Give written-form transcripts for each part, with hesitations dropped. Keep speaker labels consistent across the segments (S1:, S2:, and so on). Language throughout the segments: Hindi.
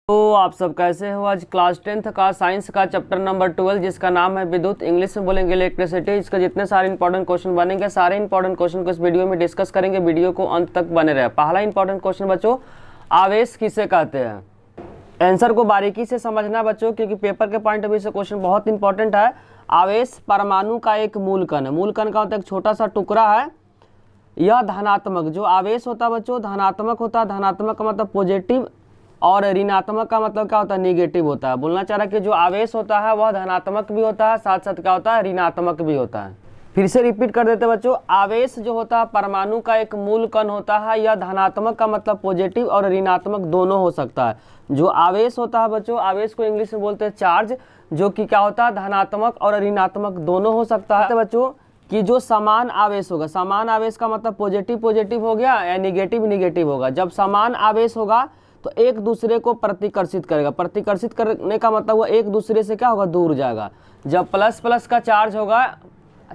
S1: तो आप सब कैसे हो। आज क्लास 10th का साइंस का चैप्टर नंबर 12 जिसका नाम है विद्युत, इंग्लिश में बोलेंगे इलेक्ट्रिसिटी। इसका जितने सारे इंपॉर्टेंट क्वेश्चन बनेंगे सारे इंपॉर्टेंट क्वेश्चन को इस वीडियो में डिस्कस करेंगे। वीडियो को अंत तक बने रहे। पहला इंपॉर्टेंट क्वेश्चन बच्चों, आवेश किसे कहते हैं। आंसर को बारीकी से समझना बच्चों, क्योंकि पेपर के पॉइंट ऑफ व्यू से क्वेश्चन बहुत इंपॉर्टेंट है। आवेश परमाणु का एक मूल कण है। मूल कण का होता है एक छोटा सा टुकड़ा है। यह धनात्मक, जो आवेश होता है बच्चों धनात्मक होता है। धनात्मक का मतलब पॉजिटिव और ऋणात्मक का मतलब क्या होता है, निगेटिव होता है। बोलना चाह रहा है कि जो आवेश होता है वह धनात्मक भी होता है, साथ साथ क्या होता है, ऋणात्मक भी होता है। फिर से रिपीट कर देते बच्चों, आवेश जो होता है परमाणु का एक मूल कण होता है। यह धनात्मक का मतलब पॉजिटिव और ऋणात्मक दोनों हो सकता है। जो आवेश होता है बच्चों, आवेश को इंग्लिश में बोलते हैं चार्ज, जो कि क्या होता है, धनात्मक और ऋणात्मक दोनों हो सकता है बच्चों। कि जो समान आवेश होगा, समान आवेश का मतलब पॉजिटिव पॉजिटिव हो गया या निगेटिव निगेटिव होगा। जब समान आवेश होगा तो एक दूसरे को प्रतिकर्षित करेगा। प्रतिकर्षित करने का मतलब हुआ एक दूसरे से क्या होगा, दूर जाएगा। जब प्लस प्लस का चार्ज होगा,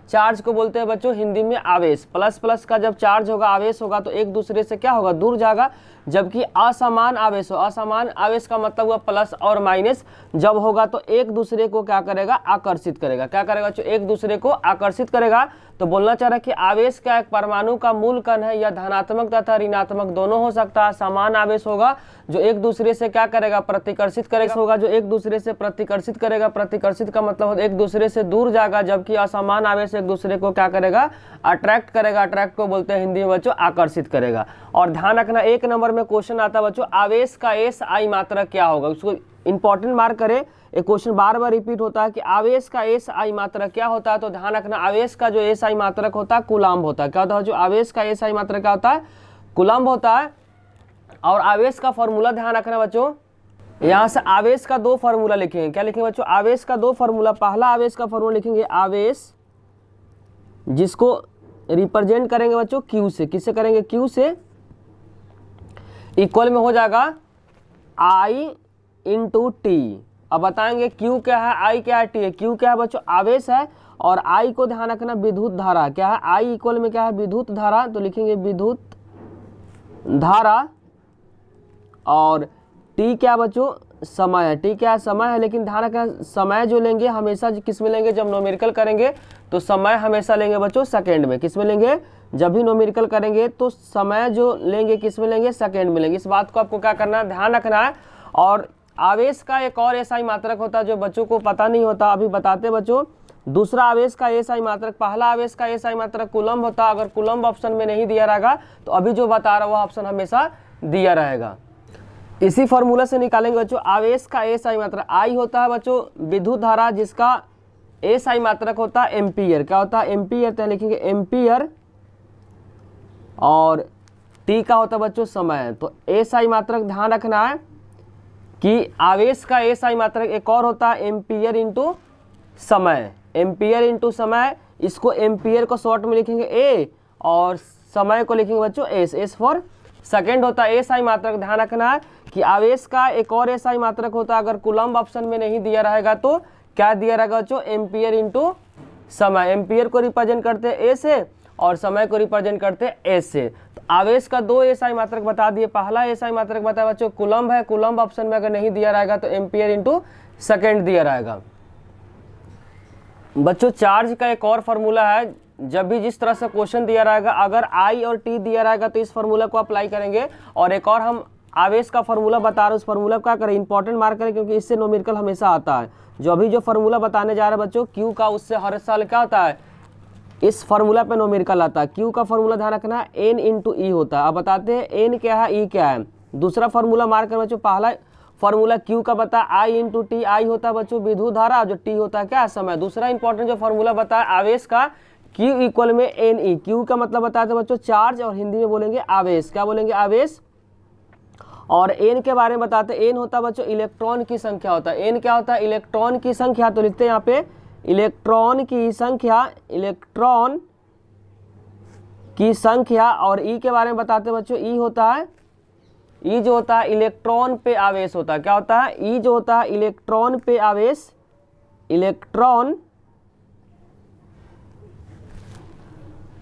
S1: चार्ज को बोलते हैं बच्चों हिंदी में आवेश। प्लस प्लस का जब चार्ज होगा, आवेश होगा, तो एक दूसरे से क्या होगा, दूर जाएगा। जबकि असमान आवेश हो, असमान आवेश का मतलब हुआ प्लस और माइनस जब होगा तो एक दूसरे को क्या करेगा, आकर्षित करेगा। क्या करेगा, जो एक दूसरे को आकर्षित करेगा। तो बोलना चाह रहा है कि आवेश का एक परमाणु का मूल कण है। यह धनात्मक तथा ऋणात्मक दोनों हो सकता है। समान आवेश होगा जो एक दूसरे से क्या करेगा, प्रतिकर्षित करेगा। होगा जो एक दूसरे से प्रतिकर्षित करेगा। प्रतिकर्षित का मतलब एक दूसरे से दूर जाएगा। जबकि असमान आवेश एक दूसरे को क्या करेगा, अट्रैक्ट करेगा। अट्रैक्ट को बोलते हैं हिंदी में बच्चों आकर्षित करेगा। और ध्यान रखना, एक नंबर में क्वेश्चन आता है बच्चों, आवेश का एस आई मात्रा क्या होगा। उसको इंपॉर्टेंट मार्क करें। एक क्वेश्चन बार बार रिपीट होता है कि आवेश का एस आई मात्रक क्या होता है। तो ध्यान रखना, आवेश का जो एस आई मात्रक होता है कूलम्ब होता है। क्या होता है, जो आवेश का एस आई मात्रक क्या होता है, कूलम्ब होता है। और आवेश का फॉर्मूला ध्यान रखना बच्चों, यहाँ से आवेश का दो फॉर्मूला लिखेंगे। क्या लिखेंगे बच्चों, आवेश का दो फॉर्मूला। पहला आवेश का फॉर्मूला लिखेंगे आवेश, जिसको रिप्रेजेंट करेंगे बच्चों क्यू से। किससे करेंगे, क्यू से। इक्वल में हो जाएगा आई इंटू टी। अब बताएंगे क्यू क्या है, आई क्या है, टी है। क्यू क्या है बच्चों, आवेश है। और आई को ध्यान रखना विद्युत धारा। क्या है, आई इक्वल में क्या है, विद्युत धारा। तो लिखेंगे विद्युत धारा। और टी क्या बच्चों, समय है। टी क्या है, समय है। लेकिन ध्यान रखना, समय जो लेंगे हमेशा किस में लेंगे, जब न्यूमेरिकल करेंगे तो समय हमेशा लेंगे बच्चों सेकंड में। किस में लेंगे, जब भी न्यूमेरिकल करेंगे तो समय जो लेंगे किस में लेंगे, सेकंड में लेंगे। इस बात को आपको क्या करना है, ध्यान रखना है। और आवेश का एक और एसआई मात्रक होता है जो बच्चों को पता नहीं होता, अभी बताते बच्चों। दूसरा आवेश का एसआई मात्रक, पहला आवेश का एसआई मात्रक कूलम्ब होता है। अगर कूलम्ब ऑप्शन में नहीं दिया रहेगा तो अभी जो बता रहा वह ऑप्शन हमेशा दिया रहेगा। इसी फॉर्मूला से निकालेंगे बच्चों आवेश का एसआई मात्रक। आई होता है बच्चों विद्युत धारा, जिसका एसआई मात्रक होता है एम्पियर। क्या होता है, एम्पियर। तो लिखेंगे एम्पियर। और टी का होता है बच्चों समय। तो एसआई मात्रक ध्यान रखना है कि आवेश का एसआई मात्रक एक और होता है एम्पियर इंटू समय। एम्पियर इंटू समय, इसको एम्पियर को शॉर्ट में लिखेंगे ए और समय को लिखेंगे बच्चों एस। एस फॉर सेकेंड होता है एसआई मात्रक। ध्यान रखना है कि आवेश का एक और एसआई मात्रक होता है। अगर कूलम्ब ऑप्शन में नहीं दिया रहेगा तो क्या दिया रहेगा बच्चों, एम्पियर इंटू समय। एम्पियर को रिप्रेजेंट करते हैं ए से और समय को रिप्रेजेंट करते हैं एस से। तो आवेश का दो एसआई मात्रक बता दिए। पहला एसआई मात्रक बताया बच्चों कूलम्ब है। कूलम्ब ऑप्शन में अगर नहीं दिया रहेगा तो एम्पियर इंटू सेकेंड दिया रहेगा। बच्चों चार्ज का एक और फॉर्मूला है। जब भी जिस तरह से क्वेश्चन दिया रहेगा, अगर आई और टी दिया रहेगा तो इस फॉर्मूला को अप्लाई करेंगे। और एक और हम आवेश का फॉर्मूला बता रहे हैं, उस फॉर्मूला क्या करें, इंपॉर्टेंट मार्क करें, क्योंकि इससे न्यूमेरिकल हमेशा आता है। जो अभी जो फॉर्मूला बताने जा रहे हैं बच्चों क्यू का, उससे हर साल क्या होता है, इस फॉर्मूला पे न्यूमेरिकल आता है। क्यू का फॉर्मूला ध्यान रखना है एन इंटू ई होता है। अब बताते हैं एन क्या है, ई क्या है। दूसरा फॉर्मूला मार्क करें बच्चों, पहला फॉर्मूला क्यू का बता आई इंटू टी। आई होता है बच्चों विद्युत धारा, जो टी होता है क्या, समय। दूसरा इंपॉर्टेंट जो फॉर्मूला बताया आवेश का, क्यू इक्वल में एन ई। क्यू का मतलब बताते बच्चों चार्ज, और हिंदी में बोलेंगे आवेश। क्या बोलेंगे, आवेश। और एन के बारे में बताते, एन होता है बच्चों इलेक्ट्रॉन की संख्या होता है। एन क्या होता है, इलेक्ट्रॉन की संख्या। तो लिखते हैं यहाँ पे इलेक्ट्रॉन की संख्या, इलेक्ट्रॉन की संख्या। और ई के बारे में बताते बच्चों, ई होता है, ई जो होता है इलेक्ट्रॉन पे आवेश होता है। क्या होता है, ई जो होता है इलेक्ट्रॉन पे आवेश, इलेक्ट्रॉन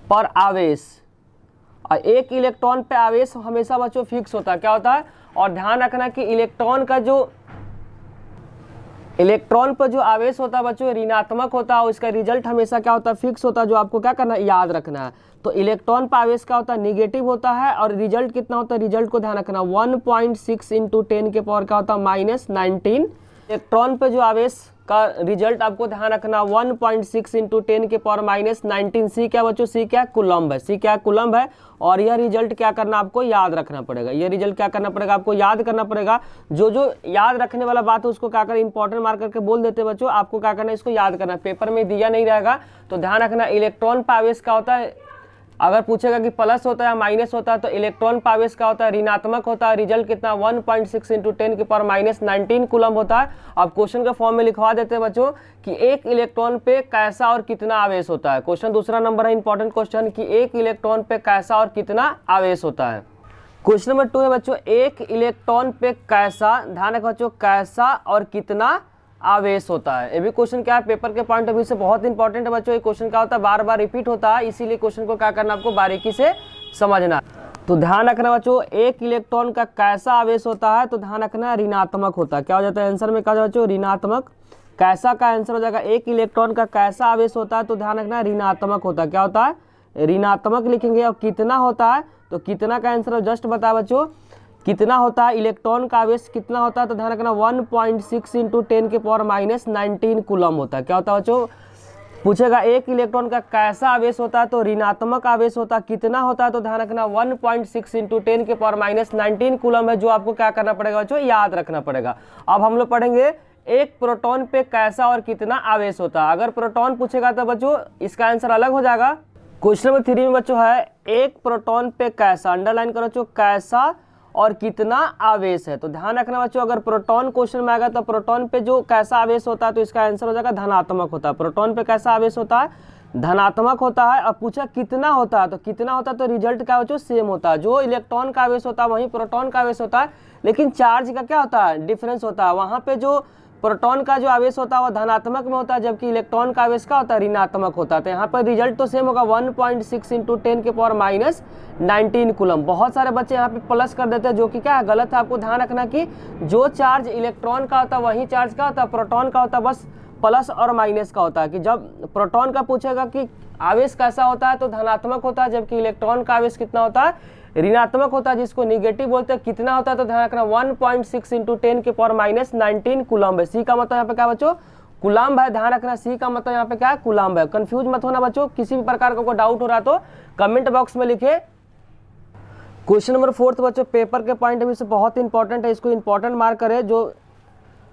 S1: पर आवेश। और एक इलेक्ट्रॉन पे आवेश हमेशा बच्चों फिक्स होता है। क्या होता है, और ध्यान रखना कि इलेक्ट्रॉन पर जो आवेश होता है बच्चों ऋणात्मक होता है, उसका रिजल्ट हमेशा क्या होता है, फिक्स होता है, जो आपको क्या करना है, याद रखना है। तो इलेक्ट्रॉन पर आवेश क्या होता है, निगेटिव होता है, और रिजल्ट कितना होता है, रिजल्ट को ध्यान रखना 1.6 इंटू 10 के पावर क्या होता है, -19। इलेक्ट्रॉन पे जो आवेश का रिजल्ट आपको ध्यान रखना 1.6 इंटू 10 के पावर -19। सी क्या बच्चों, सी क्या, कूलम्ब है, सी क्या, कूलम्ब है। और यह रिजल्ट क्या करना, आपको याद रखना पड़ेगा, यह रिजल्ट क्या करना पड़ेगा, आपको याद करना पड़ेगा। जो जो याद रखने वाला बात है उसको क्या कर इंपॉर्टेंट मार्क करके बोल देते बच्चों, आपको क्या करना है, इसको याद करना, पेपर में दिया नहीं रहेगा। तो ध्यान रखना इलेक्ट्रॉन पर आवेश क्या होता है, अगर पूछेगा कि प्लस होता है या माइनस होता है, तो इलेक्ट्रॉन पर आवेश क्या होता है, ऋणात्मक होता है। रिजल्ट कितना 1.6 इंटू 10 के पावर -19 कूलम्ब होता है। अब क्वेश्चन के फॉर्म में लिखवा देते हैं बच्चों कि एक इलेक्ट्रॉन पे कैसा और कितना आवेश होता है। क्वेश्चन दूसरा नंबर है इंपॉर्टेंट क्वेश्चन कि एक इलेक्ट्रॉन पे कैसा और कितना आवेश होता है। क्वेश्चन नंबर 2 है बच्चों, एक इलेक्ट्रॉन पे कैसा, ध्यान रखो बच्चों, कैसा और कितना आवेश होता है। ये भी क्वेश्चन क्या है, पेपर के पॉइंट ऑफ व्यू से बहुत इंपॉर्टेंट है बच्चों। ये क्वेश्चन क्या होता है, बार बार रिपीट होता है, इसीलिए क्वेश्चन को क्या करना, आपको बारीकी से समझना। तो ध्यान रखना बच्चों, एक इलेक्ट्रॉन का कैसा आवेश होता है, तो ध्यान रखना ऋणात्मक होता है। क्या हो जाता है आंसर में, क्या हो जाता है बच्चों, ऋणात्मक। कैसा का आंसर हो जाएगा, एक इलेक्ट्रॉन का कैसा आवेश होता है, तो ध्यान रखना ऋणात्मक होता है। क्या होता है, ऋणात्मक लिखेंगे। और कितना होता है, तो कितना का आंसर जस्ट बताया बच्चों, कितना होता है, इलेक्ट्रॉन का आवेश कितना होता है, तो ध्यान रखना 1.6 इंटू 10 के पावर -19 कूलम्ब होता है। क्या होता है बच्चों, पूछेगा एक इलेक्ट्रॉन का कैसा आवेश होता है, तो ऋणात्मक आवेश होता है। कितना होता है, तो ध्यान रखना 1.6 इंटू 10 के पावर -19 कूलम्ब है, जो आपको क्या करना पड़ेगा बच्चों, याद रखना पड़ेगा। अब हम लोग पढ़ेंगे एक प्रोटॉन पे कैसा और कितना आवेश होता है। अगर प्रोटॉन पूछेगा तो बच्चों इसका आंसर अलग हो जाएगा। क्वेश्चन नंबर 3 में बच्चों है, एक प्रोटॉन पे कैसा, अंडरलाइन करो बच्चों, कैसा और कितना आवेश है। तो ध्यान रखना बच्चों, अगर प्रोटॉन क्वेश्चन में आएगा तो प्रोटॉन पे जो कैसा आवेश होता है, तो इसका आंसर हो जाएगा धनात्मक होता है। प्रोटॉन पे कैसा आवेश होता है, धनात्मक होता है। और पूछा कितना होता है, तो कितना होता है, तो रिजल्ट क्या बच्चों, सेम होता है। जो इलेक्ट्रॉन का आवेश होता है वहीं प्रोटॉन का आवेश होता है, लेकिन चार्ज का क्या होता है, डिफरेंस होता है। वहाँ पे जो प्रोटॉन का जो आवेश होता है वो धनात्मक में होता है, जबकि इलेक्ट्रॉन का आवेश क्या होता है, ऋणात्मक होता है। तो यहाँ पर रिजल्ट तो सेम होगा 1.6 इंटू 10 के पावर -19 कूलम्ब। बहुत सारे बच्चे यहाँ पे प्लस कर देते हैं, जो कि क्या है, गलत है। आपको ध्यान रखना कि जो चार्ज इलेक्ट्रॉन का होता है वही चार्ज क्या होता है, प्रोटॉन का होता है, बस प्लस और माइनस का होता है। कि जब प्रोटॉन का पूछेगा कि आवेश कैसा होता है, तो धनात्मक होता है, जबकि इलेक्ट्रॉन का आवेश कितना होता है, ऋणात्मक होता है, जिसको निगेटिव बोलते हैं। कितना होता है, तो ध्यान रखना 1.6 इंटू 10 के पावर -19 कूलम्ब है। सी का मतलब यहाँ पे क्या बच्चों, कूलम्ब है। ध्यान रखना सी का मतलब यहाँ पे क्या है, कूलम्ब है। कंफ्यूज मत होना बच्चों, किसी भी प्रकार का कोई डाउट हो रहा तो कमेंट बॉक्स में लिखे। क्वेश्चन नंबर 4 बच्चों पेपर के पॉइंट ऑफ व्यू से बहुत इंपॉर्टेंट है, इसको इंपॉर्टेंट मार्क करें। जो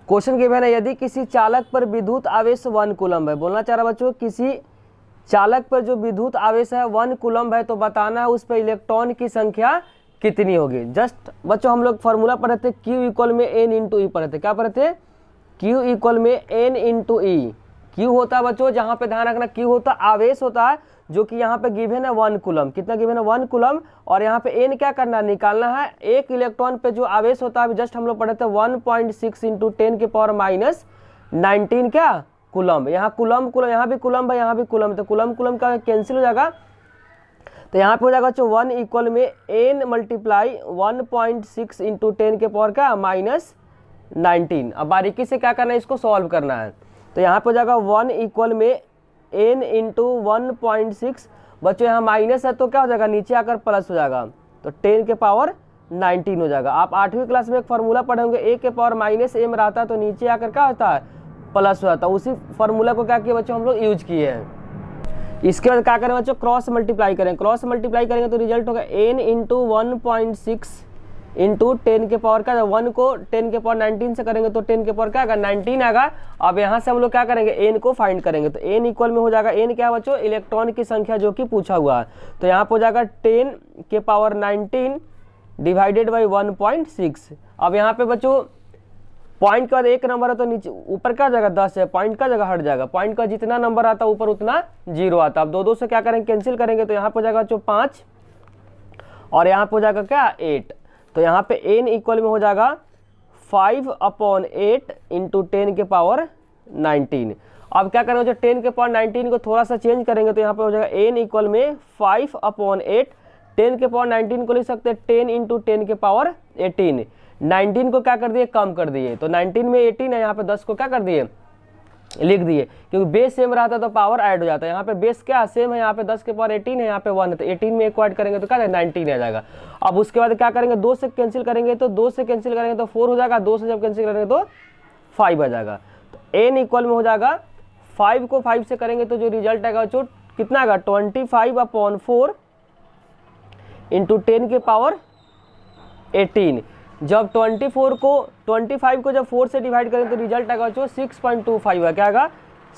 S1: क्वेश्चन गिवन है, यदि किसी चालक पर विद्युत आवेश 1 कूलम्ब है, बोलना चाह रहा बच्चों, किसी चालक पर जो विद्युत आवेश है 1 कूलम्ब है, तो बताना है उस पर इलेक्ट्रॉन की संख्या कितनी होगी। जस्ट बच्चों हम लोग फॉर्मूला पढ़े थे, Q इक्वल में N इंटू ई पढ़े थे। क्या पढ़े थे, Q इक्वल में N इंटू ई। Q होता है बच्चों, जहाँ पे ध्यान रखना Q होता है आवेश होता है, जो कि यहाँ पे गिवन है 1 कूलम्ब। कितना गिवन है, 1 कूलम्ब। और यहाँ पे N क्या करना है, निकालना है। एक इलेक्ट्रॉन पे जो आवेश होता है, जस्ट हम लोग पढ़े थे 1.6 इंटू 10 के पावर -19 क्या कूलम्ब। यहाँ कूलम्ब कूलम्ब, यहाँ भी कूलम्ब है, यहाँ भी कूलम्ब, तो कूलम्ब कूलम्ब का कैंसिल हो जाएगा। तो यहाँ पे हो जाएगा बच्चों 1 इक्वल में N मल्टीप्लाई 1.6 इंटू 10 के पावर क्या -19। अब बारीकी से क्या करना है, इसको सॉल्व करना है। तो यहाँ पे हो जाएगा 1 इक्वल में N इंटू 1.6। बच्चों यहाँ माइनस है तो क्या हो जाएगा, नीचे आकर प्लस हो जाएगा, तो 10 के पावर 19 हो जाएगा। आप 8वीं क्लास में एक फार्मूला पढ़े होंगे, a के पावर -m रहता है, तो नीचे आकर क्या होता है, प्लस हो जाता है। उसी फार्मूला को क्या किया बच्चों, हम लोग यूज किए हैं। इसके बाद क्या करें बच्चों, क्रॉस मल्टीप्लाई करें। क्रॉस मल्टीप्लाई करेंगे तो रिजल्ट होगा n इंटू 1.6 इंटू 10 के पावर का, 1 को 10 के पावर 19 से करेंगे तो 10 के पावर क्या आएगा, 19 आएगा। अब यहाँ से हम लोग क्या करेंगे, n को फाइंड करेंगे। तो n इक्वल में हो जाएगा, n क्या बच्चों, इलेक्ट्रॉन की संख्या जो कि पूछा हुआ है। तो यहाँ पर हो जाएगा 10 के पावर 19 डिवाइडेड बाई 1.6। अब यहाँ पे बच्चों पॉइंट का एक नंबर है तो नीचे ऊपर क्या जाएगा 10 है, पॉइंट का जगह हट जाएगा। पॉइंट का जितना नंबर आता है ऊपर उतना 0 आता है। अब 2 से क्या करेंगे, कैंसिल करेंगे, तो यहाँ पे हो जाएगा जो 5 और यहाँ पे हो जाएगा क्या 8। तो यहाँ पे n इक्वल में हो जाएगा 5/8 इंटू 10 के पावर 19। अब क्या करेंगे, जो 10 के पावर 19 को थोड़ा सा चेंज करेंगे, तो यहाँ पे हो जाएगा n इक्वल में 5/8। 10 के पावर 19 को लिख सकते हैं 10 इंटू 10 के पावर 18। 19 को क्या कर दिए, कम कर दिए, तो 19 में 18 है, यहाँ पे 10 को क्या कर दिए, लिख दिए, क्योंकि बेस सेम रहता है तो पावर ऐड हो जाता है। यहाँ पे बेस क्या सेम है, यहाँ पे 10 के पावर 18 है, यहाँ पे 1 है, तो 18 में 1 को ऐड करेंगे तो क्या 19 आ जाएगा। अब उसके बाद क्या करेंगे, 2 से कैंसिल करेंगे, तो 2 से कैंसिल करेंगे तो 4 हो जाएगा, 2 से जब कैंसिल करेंगे तो 5 आ जाएगा। तो n इक्वल में हो जाएगा 5 को 5 से करेंगे तो जो रिजल्ट आएगा जो कितना आएगा 25/4 इंटू 10 के पावर 18। जब 25 को जब 4 से डिवाइड करें तो रिजल्ट आएगा जो 6.25 है, क्या आएगा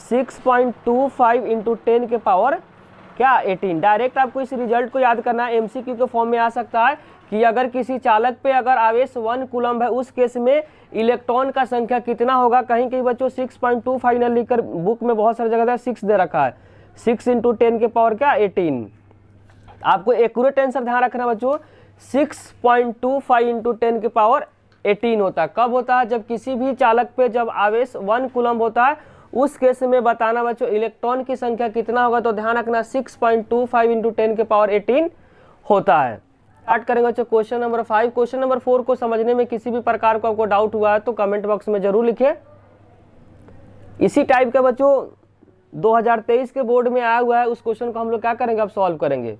S1: 6.25 इंटू 10 के पावर क्या 18। डायरेक्ट आपको इस रिजल्ट को याद करना है, एमसीक्यू के फॉर्म में आ सकता है कि अगर किसी चालक पे अगर आवेश 1 कूलम्ब है उस केस में इलेक्ट्रॉन का संख्या कितना होगा। कहीं कहीं बच्चों 6.25 न लिखकर बुक में बहुत सारी जगह 6 दे रखा है, 6 इंटू 10 के पावर क्या 18। आपको एक्यूरेट आंसर ध्यान रखना बच्चों, 6.25 इंटू 10 के पावर 18 होता है। कब होता है, जब किसी भी चालक पे जब आवेश 1 कूलम्ब होता है उस केस में बताना बच्चों इलेक्ट्रॉन की संख्या कितना होगा, तो ध्यान रखना 6.25 इंटू 10 के पावर 18 होता है। स्टार्ट करेंगे बच्चों क्वेश्चन नंबर 5। क्वेश्चन नंबर 4 को समझने में किसी भी प्रकार को आपको डाउट हुआ है तो कमेंट बॉक्स में जरूर लिखें। इसी टाइप का बच्चों 2023 के बोर्ड में आया हुआ है, उस क्वेश्चन को हम लोग क्या करेंगे, अब सॉल्व करेंगे।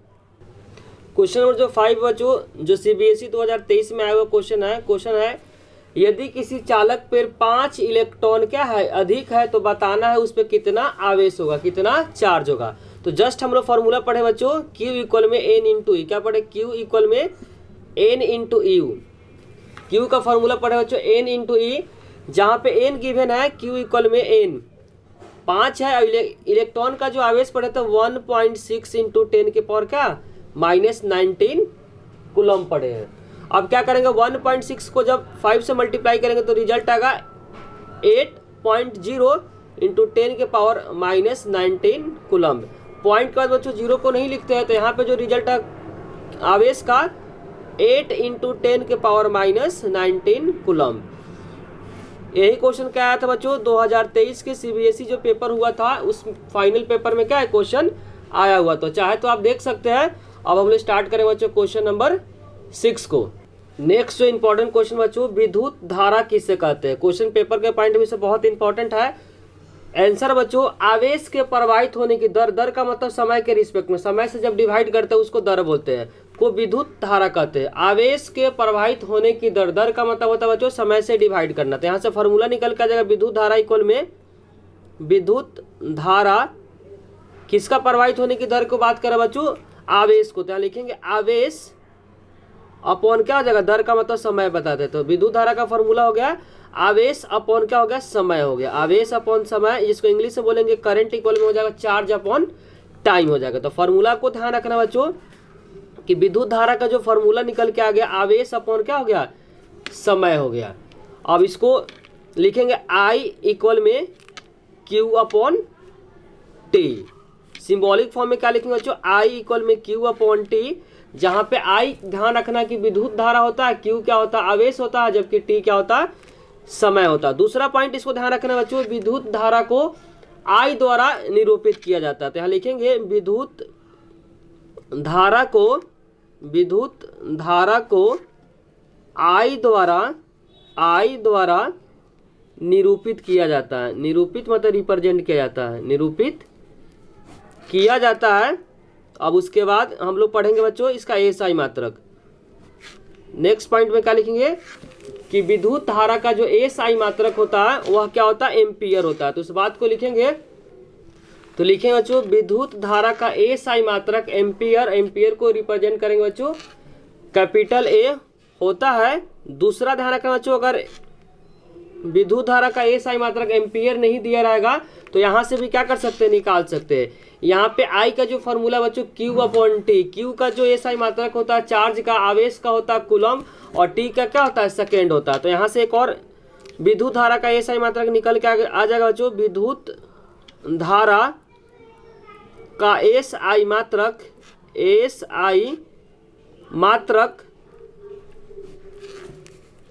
S1: क्वेश्चन नंबर जो 5 बच्चों जो सीबीएसई 2023 में आया हुआ क्वेश्चन है यदि किसी चालक पर 5 इलेक्ट्रॉन क्या है अधिक है तो बताना है उस पर कितना आवेश होगा, कितना चार्ज होगा। तो जस्ट हम लोग फॉर्मूला पढ़े बच्चों, Q इक्वल में N इंटू ई, क्या पढ़े Q इक्वल में N इंटू यू। Q का फॉर्मूला पढ़े बच्चों N इंटू ई, जहाँ पे N गिवन है Q इक्वल में N 5 है, इलेक्ट्रॉन का जो आवेश पढ़े तो 1.6 इंटू 10 के पावर क्या -19 कूलम्ब पड़े हैं। अब क्या करेंगे 1.6 को जब 5 से मल्टीप्लाई करेंगे तो रिजल्ट आएगा 8.0 इंटू 10 के पावर -19 कूलम्ब। पॉइंट के बाद बच्चों 0 को नहीं लिखते हैं, तो यहाँ पे जो रिजल्ट है आवेश का 8 इंटू 10 के पावर -19 कूलम्ब। यही क्वेश्चन क्या आया था बच्चों 2023 के सीबीएसई जो पेपर हुआ था उस फाइनल पेपर में क्या है क्वेश्चन आया हुआ, तो चाहे तो आप देख सकते हैं। अब हम लोग स्टार्ट करें बच्चों क्वेश्चन नंबर 6 को। नेक्स्ट जो इंपॉर्टेंट क्वेश्चन बच्चों विद्युत धारा किसे कहते हैं, क्वेश्चन पेपर के पॉइंट में से बहुत इंपॉर्टेंट है। आंसर बच्चों आवेश के प्रवाहित होने की दर का मतलब समय के रिस्पेक्ट में, समय से जब डिवाइड करते हैं उसको दर बोलते हैं, को विद्युत धारा कहते हैं। आवेश के प्रवाहित होने की दर का मतलब होता है बच्चों समय से डिवाइड करना। तो यहाँ से फॉर्मूला निकल के आ जाएगा विद्युत धारा इक्वल में विद्युत धारा किसका प्रवाहित होने की दर को बात करें बच्चों आवेश को, तो यहाँ लिखेंगे आवेश अपॉन क्या हो जाएगा दर का मतलब समय बताते। तो विद्युत धारा का फॉर्मूला हो गया आवेश अपॉन क्या हो गया समय हो गया, आवेश अपॉन समय, जिसको इंग्लिश में बोलेंगे करंट इक्वल में हो जाएगा चार्ज अपॉन टाइम हो जाएगा। तो फॉर्मूला को ध्यान रखना बच्चों कि विद्युत धारा का जो फॉर्मूला निकल के आ गया आवेश अपॉन क्या हो गया समय हो गया। अब इसको लिखेंगे I इक्वल में Q upon T, symbolic form में क्या लिखेंगे बच्चों I इक्वल में Q अपॉन टी, जहाँ पे I ध्यान रखना कि विद्युत धारा होता है, Q क्या होता है आवेश होता है, जबकि T क्या होता है समय होता है। दूसरा पॉइंट इसको ध्यान रखना बच्चों विद्युत धारा को I द्वारा निरूपित किया जाता है। तो यहाँ लिखेंगे विद्युत धारा को I द्वारा निरूपित किया जाता है। निरूपित मतलब रिप्रेजेंट किया जाता है, निरूपित किया जाता है। अब उसके बाद हम लोग पढ़ेंगे बच्चों इसका एसआई मात्रक। नेक्स्ट पॉइंट में क्या लिखेंगे कि विद्युत धारा का जो एसआई मात्रक होता है वह क्या होता है एम्पियर होता है। तो उस बात को लिखेंगे, तो लिखेंगे बच्चों विद्युत धारा का एसआई मात्रक एम्पियर, एम्पियर को रिप्रेजेंट करेंगे बच्चों कैपिटल ए होता है। दूसरा ध्यान रखना बच्चों अगर विद्युत धारा का एसआई मात्रक एम्पियर नहीं दिया रहेगा तो यहाँ से भी क्या कर सकते हैं निकाल सकते हैं। यहाँ पे I का जो फॉर्मूला बच्चों Q अपॉन टी, Q का जो एसआई मात्रक होता है चार्ज का आवेश का होता है कूलम, और T का क्या होता है सेकेंड होता है। तो यहाँ से एक और विद्युत धारा का एसआई मात्रक निकल के आ जाएगा बच्चों विद्युत धारा का एसआई मात्रक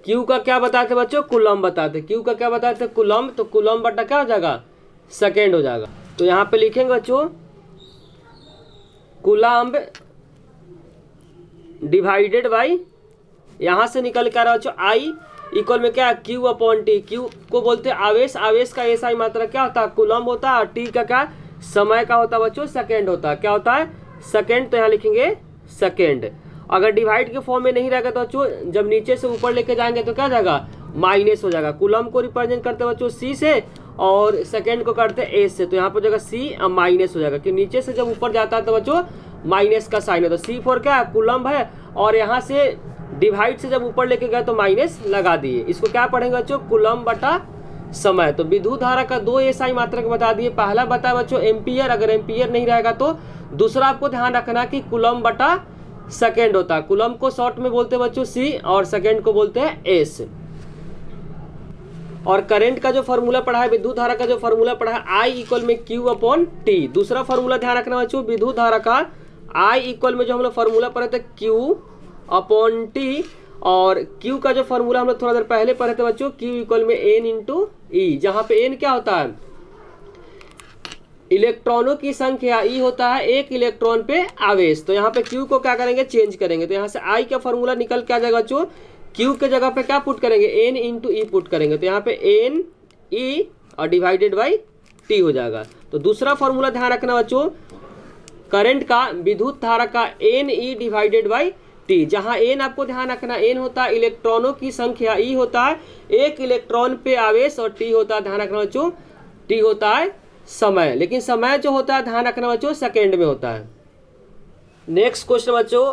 S1: Q का क्या बताते बच्चों कूलम बताते, Q का क्या बताते कूलम, तो कूलम बटा क्या हो जाएगा सेकेंड हो जाएगा। तो यहाँ पे लिखेंगे बच्चों कूलम्ब डिवाइडेड बाई यहाँ से निकल के आ रहा है बच्चों आई इक्वल में क्या क्यू अपॉन टी। क्यू को बोलते हैं आवेश, आवेश का एसआई मात्रा क्या होता है कूलम्ब होता है, और टी का क्या समय का होता है बच्चों सेकेंड होता है। क्या होता है सेकेंड, तो यहाँ लिखेंगे सेकेंड। अगर डिवाइड के फॉर्म में नहीं रहेगा तो बच्चों जब नीचे से ऊपर लेके जाएंगे तो क्या जाएगा माइनस हो जाएगा। कूलम्ब को रिप्रेजेंट करते हैं बच्चों सी से और सेकेंड को करते हैं एस से, तो यहाँ पर जगह सी माइनस हो जाएगा कि नीचे से जब ऊपर जाता है तो बच्चों माइनस का साइन है। तो सी फॉर क्या कूलम्ब है, और यहाँ से डिवाइड से जब ऊपर लेके गए तो माइनस लगा दिए। इसको क्या पढ़ेंगे बच्चों कूलम्ब बटा समय। तो विद्युत धारा का दो एसआई मात्रक बता दिए। पहला बता बच्चों एम्पियर, अगर एम्पियर नहीं रहेगा तो दूसरा आपको ध्यान रखना कि कूलम्ब बटा सेकेंड होता है। कूलम्ब को शॉर्ट में बोलते हैं बच्चों सी और सेकेंड को बोलते हैं एस। और करंट का जो फॉर्मूला पढ़ा है, विद्युत धारा का जो फॉर्मूला पढ़ा है आई इक्वल में क्यू अपॉन टी। दूसरा फॉर्मूला ध्यान रखना बच्चों विद्युत धारा का आई इक्वल में जो हम लोग फॉर्मूला पढ़े थे क्यू अपॉन टी, और क्यू का जो फॉर्मूला हम लोग थोड़ा देर पहले पढ़े थे बच्चों क्यू इक्वल में एन इंटू ई, जहां पे एन क्या होता है इलेक्ट्रॉनों की संख्या, ई होता है एक इलेक्ट्रॉन पे आवेश। तो यहाँ पे क्यू को क्या करेंगे चेंज करेंगे, तो यहाँ से आई का फॉर्मूला निकल के आ जाएगा बच्चों क्यू के जगह पे क्या पुट करेंगे एन इंटू ई पुट करेंगे, तो यहाँ पे एन ई और डिवाइडेड बाई टी हो जाएगा। तो दूसरा फॉर्मूला ध्यान रखना बच्चों करंट का विद्युत धारा का n e divided by t, जहां एन आपको ध्यान रखना एन होता है इलेक्ट्रॉनों की संख्या, ई होता है एक इलेक्ट्रॉन पे आवेश, और टी होता है ध्यान रखना बच्चों टी होता है समय। लेकिन समय जो होता है ध्यान रखना बच्चों सेकेंड में होता है। नेक्स्ट क्वेश्चन बच्चों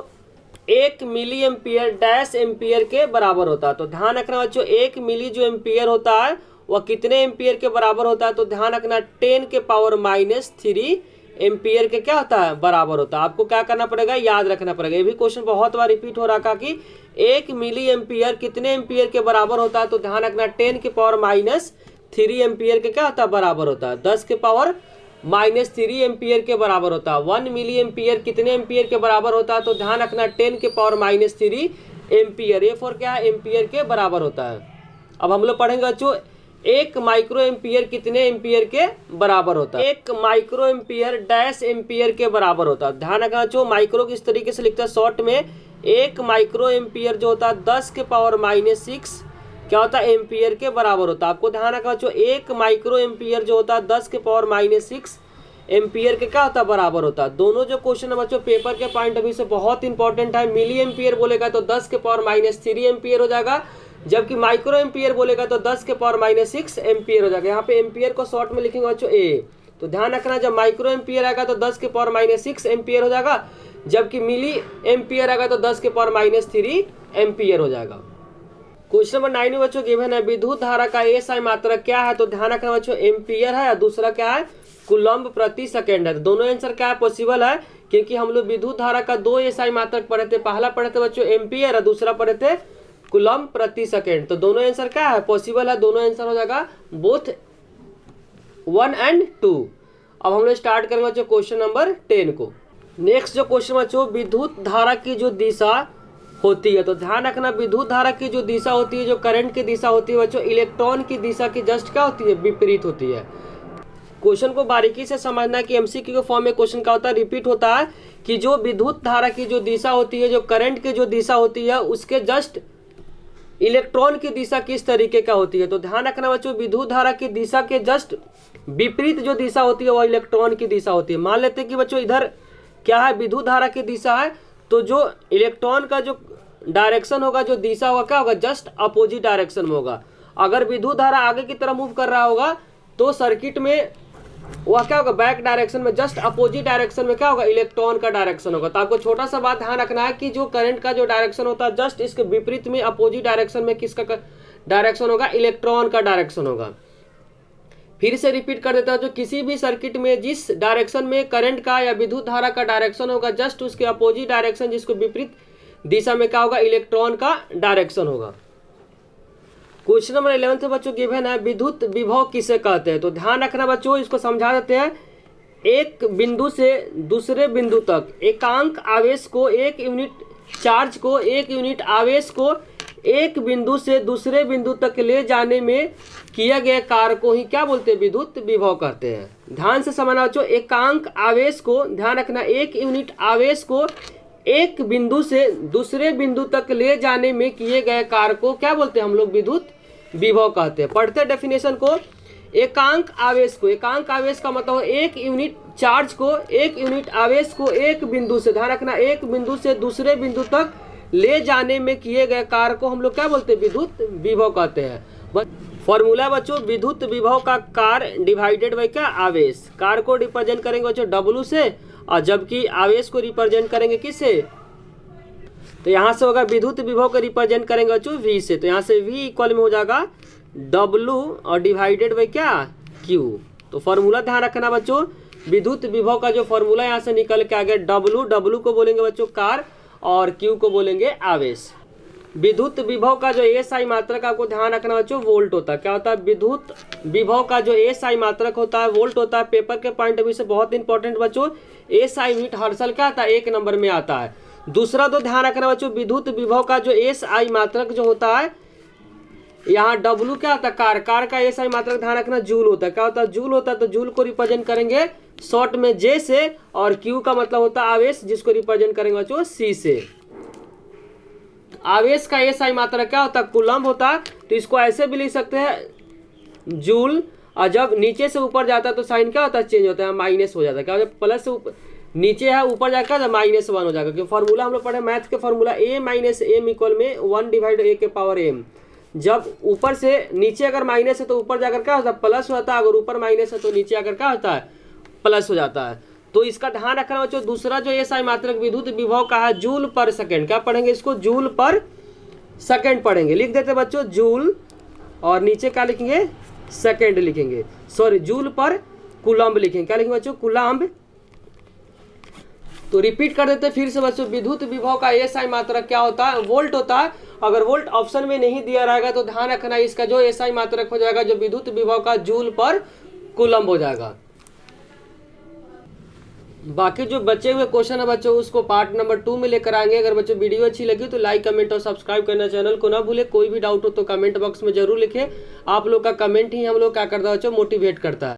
S1: 1 मिली एम्पियर डैश एम्पियर के बराबर होता है। तो ध्यान रखना बच्चों 1 मिली जो एम्पियर होता है वह कितने एम्पियर के बराबर होता है, तो ध्यान रखना 10 के पावर -3 एम्पियर के क्या होता है बराबर होता है। आपको क्या करना पड़ेगा याद रखना पड़ेगा। ये भी क्वेश्चन बहुत बार रिपीट हो रहा कि 1 मिली एम्पियर कितने एम्पियर के बराबर होता है, तो ध्यान रखना 10 के पावर -3 एम्पियर के क्या होता है बराबर होता है, 10 के पावर -3 एम्पियर के बराबर होता है। 1 मिली एम्पियर कितने एम्पियर के बराबर होता है, तो ध्यान रखना 10 के पावर -3 एम्पियर, ये फॉर क्या है एम्पियर के बराबर होता है। अब हम लोग पढ़ेंगे बच्चों 1 माइक्रो एम्पियर कितने एम्पियर के बराबर होता है, 1 माइक्रो एम्पियर डैश एम्पियर के बराबर होता है। ध्यान रखना बच्चों माइक्रो किस तरीके से लिखता है शॉर्ट में, 1 माइक्रो एम्पियर जो होता है 10 के पावर -6 क्या होता है एम्पियर के बराबर होता है। आपको ध्यान रखना बच्चों 1 माइक्रो एम्पियर जो होता है 10 के पावर -6 एम्पियर के क्या होता है बराबर होता है। दोनों जो क्वेश्चन है बच्चों पेपर के पॉइंट ऑफ व्यू से बहुत इंपॉर्टेंट है। मिली एम्पियर बोलेगा तो 10 के पावर -3 एम्पियर हो जाएगा, जबकि माइक्रो एम्पियर बोलेगा तो 10 के पावर -6 एम्पियर हो जाएगा। यहाँ पे एम्पियर को शॉर्ट में लिखेंगे बच्चों ए, तो ध्यान रखना जब माइक्रो एम्पियर आएगा तो 10 के पावर -6 एम्पियर हो जाएगा, जबकि मिली एम्पियर आएगा तो 10 के पावर -3 एम्पियर हो जाएगा। क्वेश्चन नंबर 9 में बच्चों गिवन है विद्युत धारा का एसआई मात्रा क्या है, तो ध्यान रखना बच्चों एम्पियर है और दूसरा क्या है कूलम्ब प्रति सेकेंड है। तो दोनों आंसर क्या है पॉसिबल है, क्योंकि हम लोग विद्युत धारा का 2 एसआई मात्रक पढ़े थे, पहला पढ़े थे बच्चों एम्पियर और दूसरा पढ़े थे कूलम्ब प्रति सेकेंड। तो दोनों आंसर क्या है पॉसिबल है, दोनों आंसर हो जाएगा बोथ 1 और 2। अब हम लोग स्टार्ट करेंगे बच्चों क्वेश्चन नंबर 10 को। नेक्स्ट जो क्वेश्चन बच्चों विद्युत धारा की जो दिशा होती है, तो ध्यान रखना विद्युत धारा की जो दिशा होती है, जो करंट की दिशा होती है बच्चों इलेक्ट्रॉन की दिशा की जस्ट क्या होती है विपरीत होती है। क्वेश्चन को बारीकी से समझना है कि एमसीक्यू के फॉर्म में क्वेश्चन क्या होता है रिपीट होता है कि जो विद्युत धारा की जो दिशा होती है, जो करंट की जो दिशा होती है उसके जस्ट इलेक्ट्रॉन की दिशा किस तरीके का होती है। तो ध्यान रखना बच्चों विद्युत धारा की दिशा के जस्ट विपरीत जो दिशा होती है वह इलेक्ट्रॉन की दिशा होती है। मान लेते हैं कि बच्चों इधर क्या है विद्युत धारा की दिशा है, तो जो इलेक्ट्रॉन का जो डायरेक्शन होगा, जो दिशा होगा क्या होगा जस्ट अपोजिट डायरेक्शन में होगा। अगर विद्युत धारा आगे की तरफ मूव कर रहा होगा तो सर्किट में वह क्या होगा बैक डायरेक्शन में जस्ट अपोजिट डायरेक्शन में क्या होगा इलेक्ट्रॉन का डायरेक्शन होगा। तो आपको छोटा सा बात ध्यान रखना है कि जो करंट का जो डायरेक्शन होता है जस्ट इसके विपरीत में अपोजिट डायरेक्शन में किसका डायरेक्शन होगा इलेक्ट्रॉन का डायरेक्शन होगा। फिर से रिपीट कर देता हूं, जो किसी भी सर्किट में जिस डायरेक्शन में करंट का या विद्युत धारा का डायरेक्शन होगा जस्ट उसके अपोजिट डायरेक्शन जिसको विपरीत दिशा में क्या होगा इलेक्ट्रॉन का डायरेक्शन होगा। क्वेश्चन नंबर 11 बच्चों गिवन है विद्युत विभव किसे कहते हैं। तो ध्यान रखना बच्चों इसको समझा देते हैं। एक बिंदु से दूसरे बिंदु तक एकांक आवेश को, एक यूनिट चार्ज को, एक यूनिट आवेश को एक बिंदु से दूसरे बिंदु तक ले जाने में किया गया कार्य को ही क्या बोलते हैं विद्युत विभव कहते हैं। ध्यान से समझना बच्चों एकांक आवेश को, ध्यान रखना एक यूनिट आवेश को एक बिंदु से दूसरे बिंदु तक ले जाने में किए गए कार्य को क्या बोलते हैं हम लोग? विद्युत विभव कहते हैं। पढ़ते डेफिनेशन को। एकांक आवेश का मतलब एक यूनिट चार्ज को, एक यूनिट आवेश को एक बिंदु से, ध्यान रखना, एक बिंदु से दूसरे बिंदु तक ले जाने में किए गए कार्य को हम लोग क्या बोलते हैं? विद्युत विभव कहते हैं। फॉर्मूला बच्चों, विद्युत विभव का कार्य डिवाइडेड बाय क्या? आवेश। कार्य को रिप्रेजेंट करेंगे बच्चों W से, और जबकि आवेश को रिप्रेजेंट करेंगे किससे? तो यहाँ से होगा विद्युत विभव को रिप्रेजेंट करेंगे बच्चों V से, तो यहाँ से V इक्वल में हो जाएगा W और डिवाइडेड बाय क्या? Q। तो फॉर्मूला ध्यान रखना बच्चों, विद्युत विभव का जो फॉर्मूला यहाँ से निकल के आ गया W को बोलेंगे बच्चों कार्य और Q को बोलेंगे आवेश। विद्युत विभव का जो SI मात्रक आपको ध्यान रखना बच्चों वोल्ट होता है। क्या होता है? विद्युत विभव का जो SI मात्रक होता है वोल्ट होता है। पेपर के पॉइंट ऑफ व्यू से बहुत इंपॉर्टेंट बच्चों, SI यूनिट हर साल क्या आता है? 1 नंबर में आता है। दूसरा तो ध्यान रखना बच्चों, विद्युत विभव का जो SI मात्रक जो होता है, यहाँ W क्या होता है? कार्य का SI मात्रक ध्यान रखना जूल होता है। क्या होता है? जूल होता है। तो जूल को रिप्रेजेंट करेंगे शॉर्ट में J से, और Q का मतलब होता है आवेश, जिसको रिप्रेजेंट करेंगे बच्चों C से। आवेश का SI मात्रक क्या होता है? कूलम्ब होता है। तो इसको ऐसे भी लिख सकते हैं जूल, और जब नीचे से ऊपर जाता है तो साइन क्या होता है? चेंज होता है, माइनस हो जाता है। क्या होता है? प्लस से ऊपर, नीचे है ऊपर जाकर -1 हो जाएगा। क्योंकि फॉर्मूला हम लोग पढ़े मैथ के फॉर्मूला A - M इक्वल में 1 डिवाइड A के पावर M। जब ऊपर से नीचे अगर माइनस है तो ऊपर जाकर क्या होता है? प्लस होता है। अगर ऊपर माइनस है तो नीचे आकर क्या होता है? प्लस हो जाता है। तो इसका ध्यान रखना बच्चों। दूसरा जो SI मात्रक विद्युत विभव का है जूल पर सेकंड। क्या पढ़ेंगे इसको? जूल पर सेकंड पढ़ेंगे। लिख देते बच्चों जूल, और नीचे क्या लिखेंगे? सेकंड लिखेंगे, सॉरी जूल पर कूलम्ब लिखेंगे। क्या लिखेंगे बच्चों? कूलम्ब। तो रिपीट कर देते फिर से बच्चों, विद्युत विभव का SI मात्रक क्या होता है? वोल्ट होता है। अगर वोल्ट ऑप्शन में नहीं दिया रहेगा तो ध्यान रखना इसका जो SI मात्रक हो जाएगा जो विद्युत विभव का जूल पर कूलम्ब हो जाएगा। बाकी जो बचे हुए क्वेश्चन है बच्चों उसको पार्ट नंबर 2 में लेकर आएंगे। अगर बच्चों वीडियो अच्छी लगी तो लाइक, कमेंट और सब्सक्राइब करना चैनल को ना भूले। कोई भी डाउट हो तो कमेंट बॉक्स में जरूर लिखें। आप लोग का कमेंट ही हम लोग क्या करता है बच्चों? मोटिवेट करता है।